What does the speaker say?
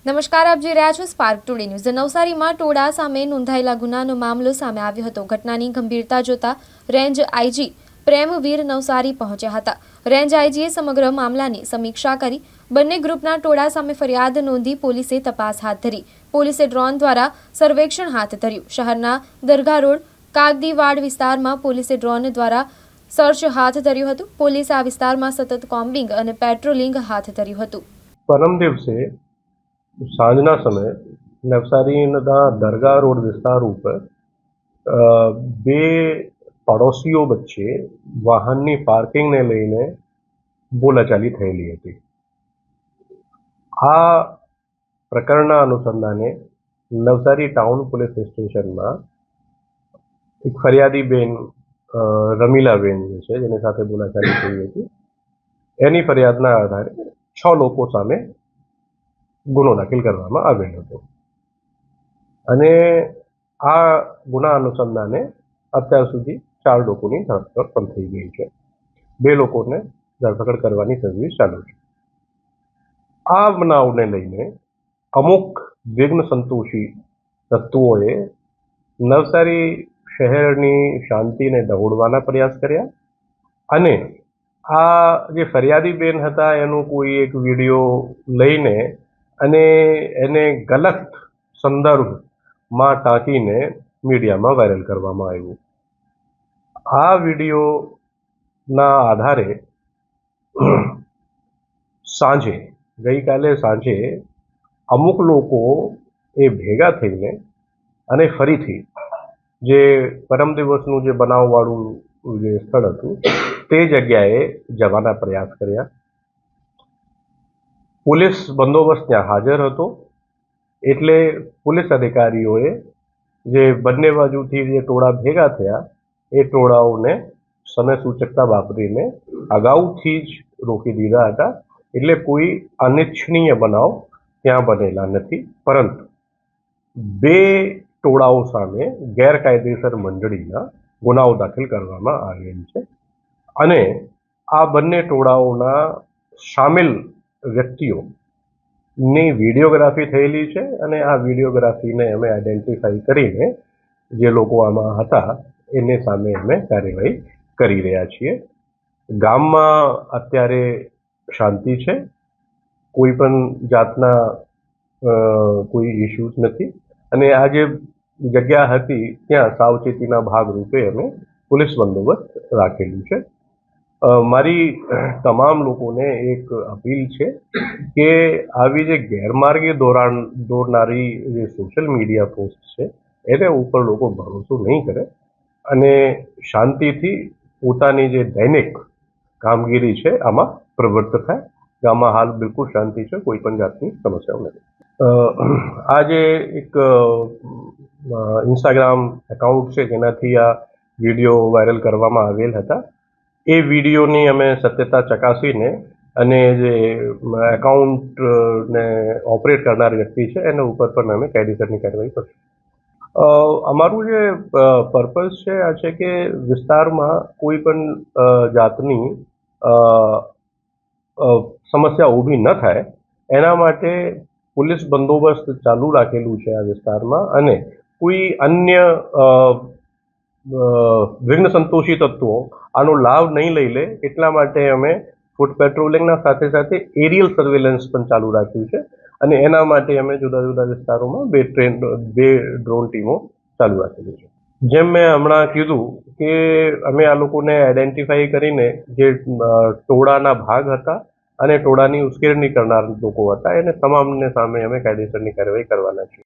નમસ્કાર, આપ જોઈ રહ્યા છો સ્પાર્ક ટુડે ન્યૂઝ। નવસારીમાં ટોળા સામે નોંધાયેલા ગુનાનો મામલો સામે આવ્યો હતો। ઘટનાની ગંભીરતા જોતા રેન્જ આઈજી પ્રેમવીર નવસારી પહોંચ્યા હતા। રેન્જ આઈજીએ સમગ્ર મામલાની સમીક્ષા કરી બંને ગ્રુપના ટોળા સામે ફરિયાદ નોંધી પોલીસે તપાસ હાથ ધરી। પોલીસે ડ્રોન દ્વારા સર્વેક્ષણ હાથ ધર્યું। શહેરના દરગાહ રોડ કાગદીવાડ વિસ્તારમાં પોલીસે ડ્રોન દ્વારા સર્ચ હાથ ધર્યું હતું। પોલીસે આ વિસ્તારમાં સતત કોમ્બિંગ અને પેટ્રોલિંગ હાથ ધર્યું હતું। પરમ દિવસે સાંજના સમયે નવસારીના દરગાહ રોડ વિસ્તાર ઉપર બે પડોશીઓ વચ્ચે વાહનની પાર્કિંગને લઈને બોલાચાલી થયેલી હતી। આ પ્રકરણના અનુસંધાને નવસારી ટાઉન પોલીસ સ્ટેશનમાં એક ફરિયાદી બેન રમીલાબેન જે છે જેની સાથે બોલાચાલી થઈ હતી એની ફરિયાદના આધારે 6 લોકો સામે ગુનો દાખલ કરવામાં આવેલ હતો અને આ ગુના અનુસંધાને અત્યાર સુધી 4 લોકોની ધરપકડ પણ થઈ ગઈ છે। 2 લોકોને ધરપકડ કરવાની તજવીજ ચાલુ છે। આ બનાવને લઈને અમુક વિઘ્ન સંતોષી તત્વોએ નવસારી શહેરની શાંતિને દહોડવાના પ્રયાસ કર્યા અને આ જે ફરિયાદી બેન હતા એનું કોઈ એક વિડીયો લઈને અને એને ગલત સંદર્ભમાં ટાંકીને મીડિયામાં વાયરલ કરવામાં આવ્યું। આ વિડીયોના આધારે ગઈકાલે સાંજે અમુક લોકો એ ભેગા થઈને અને ફરીથી જે પરમ દિવસનું જે બનાવવાળું જે સ્થળ હતું તે જગ્યાએ જવાના પ્રયાસ કર્યા। પોલીસ બંદોબસ્ત ત્યાં હાજર હતો એટલે પોલીસ અધિકારીઓએ જે બંને બાજુથી જે ટોળા ભેગા થયા એ ટોળાઓને સમય સૂચકતા વાપરીને અગાઉથી જ રોકી દીધા હતા। એટલે કોઈ અનિચ્છનીય બનાવ ત્યાં બનેલા નથી, પરંતુ 2 ટોળાઓ સામે ગેરકાયદેસર મંડળીના ગુનાઓ દાખલ કરવામાં આવેલ છે અને આ બંને ટોળાઓના સામેલ વ્યક્તિઓની વિડીયોગ્રાફી થયેલી છે અને આ વિડીયોગ્રાફીને અમે આઈડેન્ટિફાઈ કરીને જે લોકો આમાં હતા એની સામે અમે કાર્યવાહી કરી રહ્યા છીએ। ગામમાં અત્યારે શાંતિ છે, કોઈ પણ જાતના કોઈ ઇશ્યુઝ નથી અને આ જે જગ્યા હતી ત્યાં સાવચેતીના ભાગરૂપે અમે પોલીસ બંદોબસ્ત રાખેલું છે। મારી તમામ લોકોને એક અપીલ છે કે આવી જે ગેરમાર્ગે દોરનારી જે સોશિયલ મીડિયા પોસ્ટ છે એને ઉપર લોકો ભરોસો નહીં કરે અને શાંતિથી પોતાની જે દૈનિક કામગીરી છે આમાં પ્રવૃત્ત થાય। ગામમાં હાલ બિલકુલ શાંતિ છે, કોઈ પણ જાતની સમસ્યાઓ નથી। આ જે એક ઇન્સ્ટાગ્રામ એકાઉન્ટ છે જેનાથી આ વિડીયો વાયરલ કરવામાં આવેલ હતા એ વિડીયોની અમે સત્યતા ચકાસીને અને જે એકાઉન્ટને ઓપરેટ કરનાર વ્યક્તિ છે એના ઉપર પણ અમે કાયદેસરની કાર્યવાહી કરીશું। અમારું જે પર્પઝ છે આ છે કે વિસ્તારમાં કોઈ પણ જાતની સમસ્યા ઊભી ન થાય એના માટે પોલીસ બંદોબસ્ત ચાલુ રાખેલું છે આ વિસ્તારમાં અને કોઈ અન્ય વિઘ્ન સંતોષી તત્વો આનો લાભ નહીં લઈ લે એટલા માટે અમે ફૂટ પેટ્રોલિંગના સાથે સાથે એરિયલ સર્વેલન્સ પણ ચાલુ રાખ્યું છે અને એના માટે અમે જુદા જુદા વિસ્તારોમાં 2 ડ્રોન ટીમો ચાલુ રાખેલી છે। જેમ મેં હમણાં કીધું કે અમે આ લોકોને આઈડેન્ટિફાઈ કરીને જે ટોળાના ભાગ હતા અને ટોળાની ઉશ્કેરણી કરનાર લોકો હતા એને તમામને સામે અમે કાયદેસરની કાર્યવાહી કરવાના છીએ।